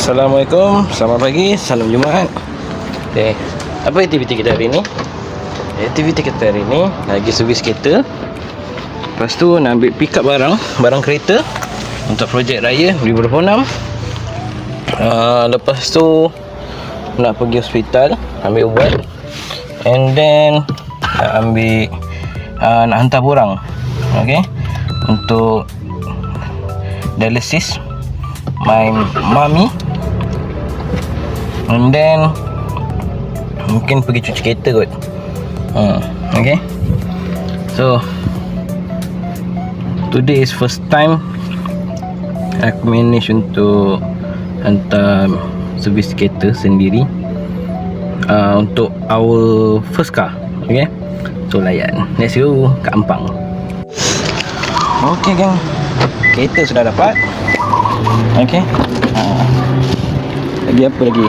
Assalamualaikum, selamat pagi, salam Jumaat. Okay, apa aktiviti kita hari ni? Aktiviti kita hari ni lagi servis kereta. Lepas tu nak ambil pick up barang kereta untuk projek raya 2026. Lepas tu nak pergi hospital ambil ubat, and then nak hantar borang, okay, untuk dialisis my mommy, and then mungkin pergi cuci kereta kot. Okay, so today is first time aku manage untuk hantar servis kereta sendiri, untuk our first car. Okay, so layan, let's go ke Ampang. Okay gang, kereta sudah dapat. Okay, lagi apa lagi?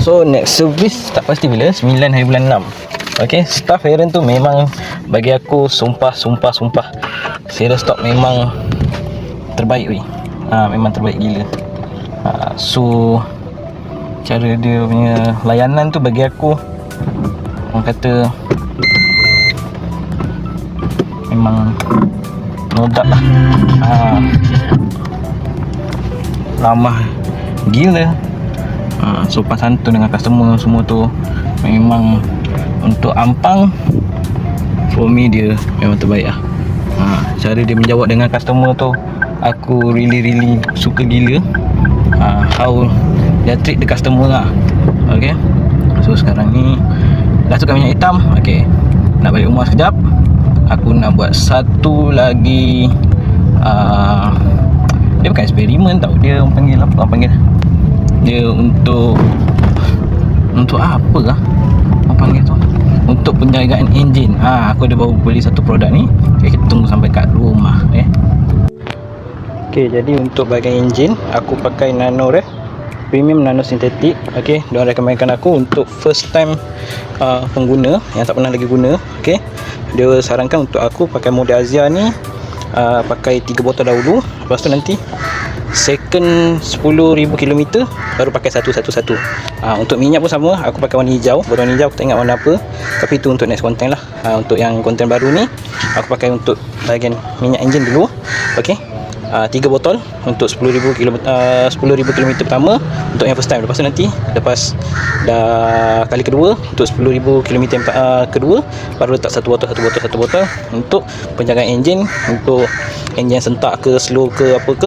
So next service tak pasti bila, 9 hari bulan 6. Okay, staff Aaron tu memang bagi aku sumpah serious stock memang terbaik weh. Memang terbaik gila. So cara dia punya layanan tu bagi aku, orang kata memang nodak lah. Ramah gila, sopan santun dengan customer semua tu. Memang untuk Ampang, for me dia memang terbaik lah. Cara dia menjawab dengan customer tu aku really suka gila. How dia treat the customer lah. Okay, so sekarang ni dah tukar minyak hitam. Okay, nak balik rumah sekejap. Aku nak buat satu lagi, dia bukan eksperimen tau, dia orang panggil apa, orang panggil dia untuk apa lah orang panggil tu, untuk penjagaan enjin. Aku dah baru beli satu produk ni. Okay, kita tunggu sampai kat rumah. Okay, jadi untuk bahagian enjin aku pakai Nano Premium Nano Sintetik. Okay, diorang rekomenkan aku untuk first time pengguna yang tak pernah lagi guna. Okay, dia sarankan untuk aku pakai model Azia ni, pakai 3 botol dahulu. Lepas tu nanti second 10,000 km baru pakai satu. Untuk minyak pun sama, aku pakai warna hijau. Botol hijau aku tak ingat warna apa, tapi itu untuk next content lah. Untuk yang konten baru ni aku pakai untuk bahagian minyak enjin dulu. Okay, 3 botol untuk 10,000 km pertama untuk yang first time. Lepas tu nanti lepas dah kali kedua untuk 10,000 km kedua baru letak satu botol untuk penjagaan enjin, untuk enjin sentak ke slow ke apa ke.